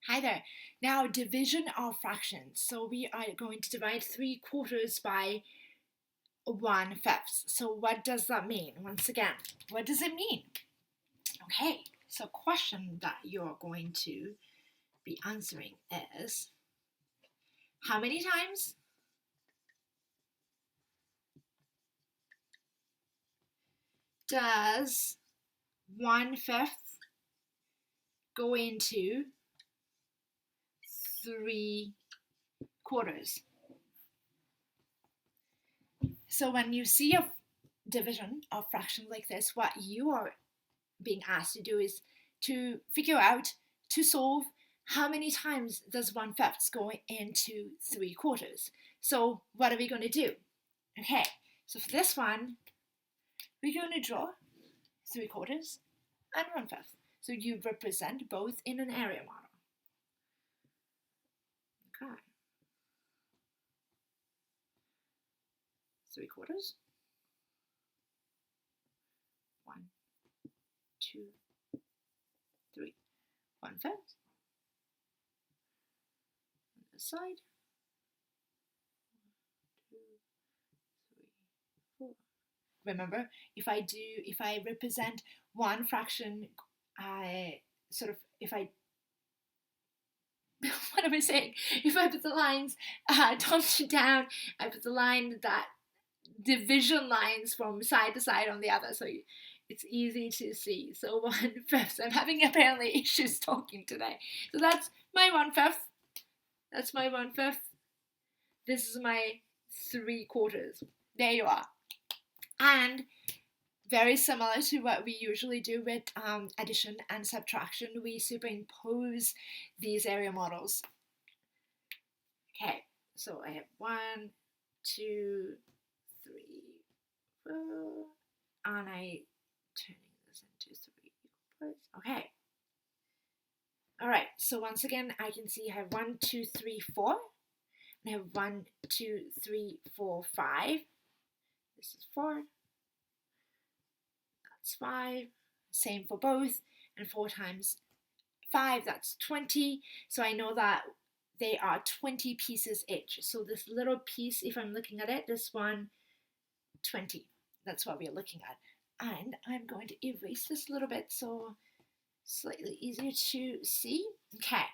Hi there. Now, division of fractions. So we are going to divide 3/4 by 1/5. So what does that mean? Once again, what does it mean? Okay, so question that you're going to be answering is, how many times does 1/5 go into 3/4? So when you see a division of fractions like this, what you are being asked to do is to figure out, to solve, how many times does 1/5 go into 3/4. So what are we going to do? Okay, so for this one, we're going to draw 3/4 and 1/5. So you represent both in an area model. Okay, 3/4, 1, 2, 3, 1/5 on this side, 2, 3, 4. Remember, if I represent one fraction, if I what am I saying? If I put the lines top to down, I put the line that division lines from side to side on the other, so it's easy to see. So 1/5. I'm having apparently issues talking today. So that's my 1/5. That's my 1/5. This is my 3/4. There you are. And very similar to what we usually do with addition and subtraction, we superimpose these area models. Okay, so I have 1, 2, 3, 4, and I turning this into 3 equal parts. Okay. All right. So once again, I can see I have 1, 2, 3, 4. I have 1, 2, 3, 4, 5. This is 4. That's 5. Same for both. And 4 times 5, that's 20. So I know that they are 20 pieces each. So this little piece, if I'm looking at it, this one, 20. That's what we're looking at. And I'm going to erase this a little bit so slightly easier to see. Okay.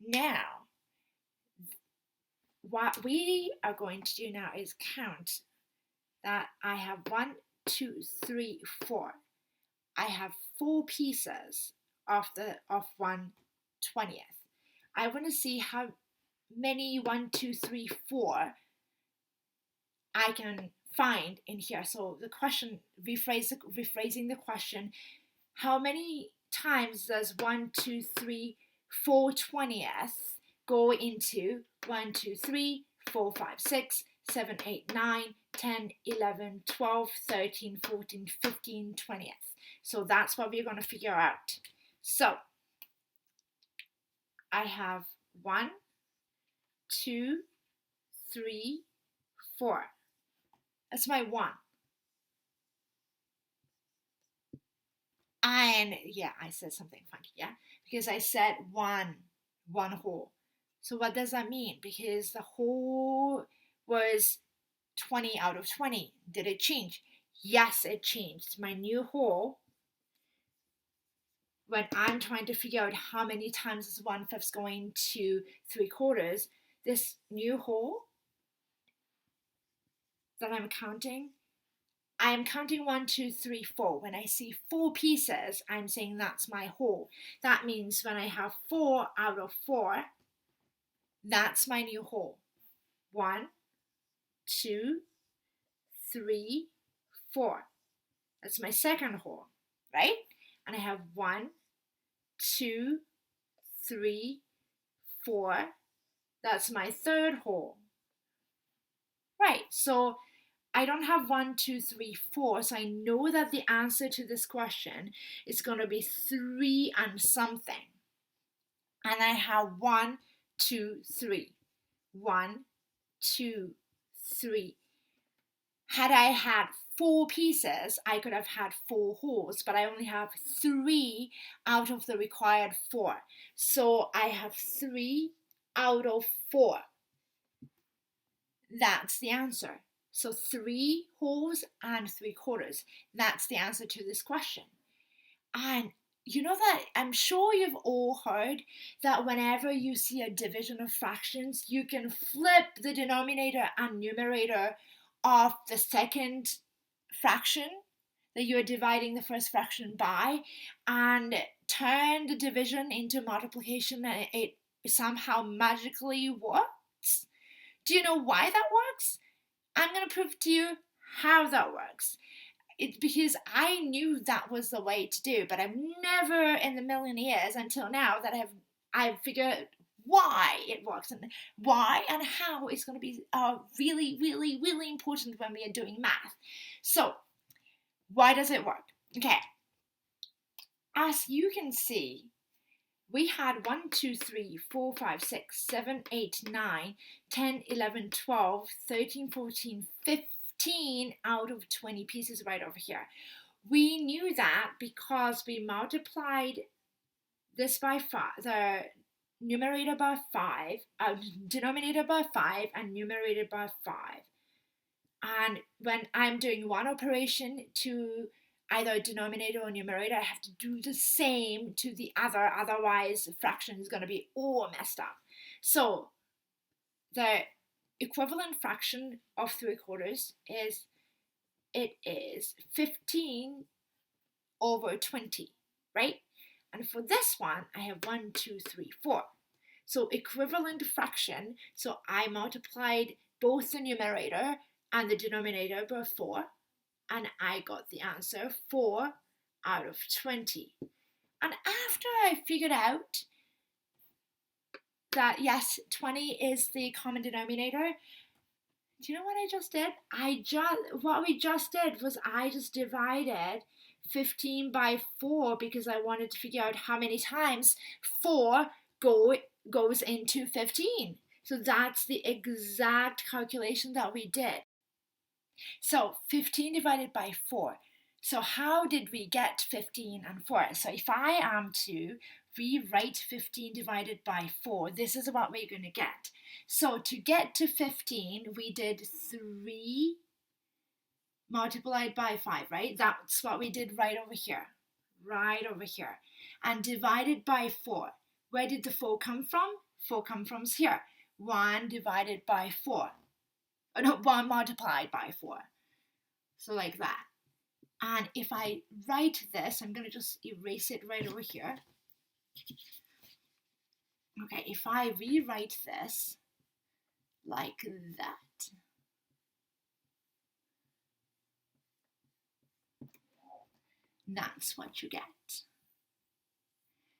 Now, what we are going to do now is count that I have 1, 2, 3, 4. I have 4 pieces of 1/20. I want to see how many 1, 2, 3, 4 I can find in here. So the question, rephrasing the question, how many times does 1, 2, 3, 4 20th go into 1, 2, 3, 4, 5, 6, 7, 8, 9, 10, 11, 12, 13, 14, 15, 20th. So that's what we're going to figure out. So I have 1, 2, 3, 4. That's my 1. And yeah, I said something funny, yeah? Because I said one whole. So what does that mean? Because the whole was 20 out of 20. Did it change? Yes, it changed. My new whole, when I'm trying to figure out how many times is 1/5 going to 3/4, this new whole that I'm counting, I am counting 1, 2, 3, 4. When I see 4 pieces, I'm saying that's my whole. That means when I have 4 out of 4, that's my new whole. 1, 2, 3, 4. That's my second whole, right? And I have 1, 2, 3, 4. That's my third whole. Right, so I don't have 1, 2, 3, 4, so I know that the answer to this question is going to be 3 and something. And I have 1, 2, 3. 1, 2, 3. Had I had 4 pieces, I could have had 4 holes, but I only have 3 out of the required 4. So I have 3 out of 4. That's the answer. So 3 holes and 3/4. That's the answer to this question. And you know that I'm sure you've all heard that whenever you see a division of fractions, you can flip the denominator and numerator of the second fraction that you're dividing the first fraction by and turn the division into multiplication, and it somehow magically works. Do you know why that works? I'm going to prove to you how that works. It's because I knew that was the way to do, but I've never in the million years until now that I've figured why it works and why and how it's going to be really, really, really important when we are doing math. So, why does it work? Okay. As you can see, we had 1, 2, 3, 4, 5, 6, 7, 8, 9, 10, 11, 12, 13, 14, 15 out of 20 pieces right over here. We knew that because we multiplied this by 5, the numerator by 5, denominator by 5, and numerator by 5. And when I'm doing one operation to either denominator or numerator, I have to do the same to the other, otherwise the fraction is going to be all messed up. So the equivalent fraction of 3/4 is 15 over 20, right? And for this one, I have 1, 2, 3, 4. So equivalent fraction, so I multiplied both the numerator and the denominator by 4, and I got the answer 4 out of 20. And after I figured out that yes, 20 is the common denominator, do you know what I just did? What we just did was I just divided 15 by 4 because I wanted to figure out how many times 4 goes into 15. So that's the exact calculation that we did. So 15 divided by 4. So how did we get 15 and 4? So if I am to rewrite 15 divided by 4, this is what we're going to get. So to get to 15, we did 3 multiplied by 5, right? That's what we did right over here. Right over here. And divided by 4. Where did the 4 come from? 4 comes from here. 1 divided by 4. Oh, no, 1 multiplied by 4. So like that. And if I write this, I'm going to just erase it right over here. Okay, if I rewrite this like that, that's what you get.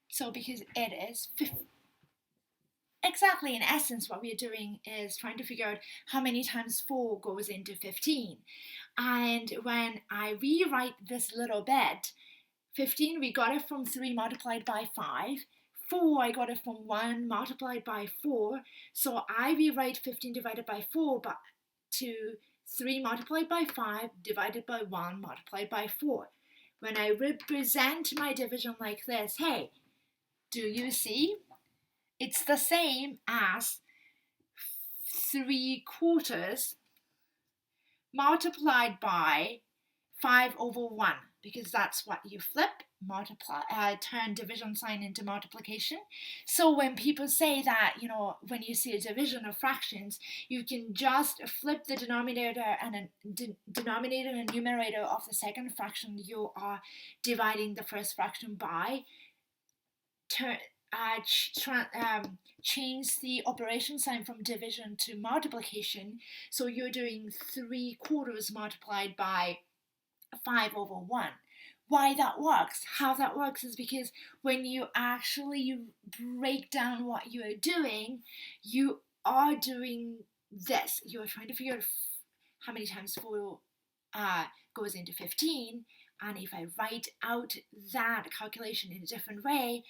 So because it is 50, exactly, in essence, what we are doing is trying to figure out how many times 4 goes into 15. And when I rewrite this little bit, 15, we got it from 3 multiplied by 5. 4, I got it from 1 multiplied by 4. So I rewrite 15 divided by 4 but to 3 multiplied by 5 divided by 1 multiplied by 4. When I represent my division like this, hey, do you see? It's the same as 3/4 multiplied by 5 over 1, because that's what you flip, turn division sign into multiplication. So when people say that, when you see a division of fractions, you can just flip the denominator and denominator and numerator of the second fraction you are dividing the first fraction by, change the operation sign from division to multiplication. So you're doing 3/4 multiplied by 5 over 1. Why that works? How that works is because when you actually break down what you are doing this. You are trying to figure out how many times 4 goes into 15. And if I write out that calculation in a different way,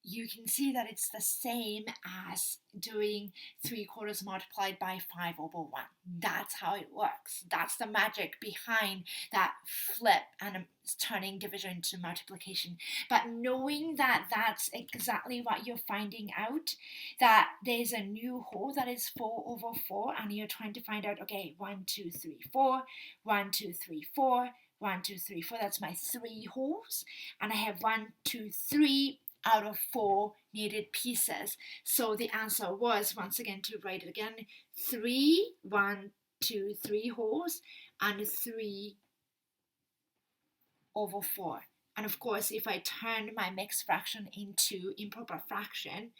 you can see that it's the same as doing 3/4 multiplied by 5/1. That's how it works. That's the magic behind that flip and turning division into multiplication. But knowing that that's exactly what you're finding out, that there's a new whole that is 4/4, and you're trying to find out, okay, 1, 2, 3, 4, 1, 2, 3, 4, 1, 2, 3, 4. That's my 3 wholes, and I have 1, 2, 3 out of 4 needed pieces. So the answer was, once again, to write it again, 3, 1, 2, 3 wholes, and 3/4. And of course, if I turn my mixed fraction into improper fraction,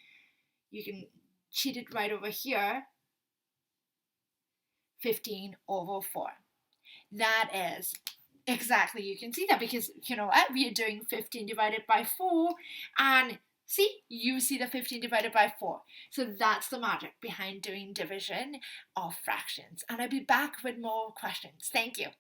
you can cheat it right over here, 15/4. That is exactly, you can see that, because you know what, we are doing 15 divided by 4, and see, you see the 15 divided by 4. So that's the magic behind doing division of fractions. And I'll be back with more questions. Thank you.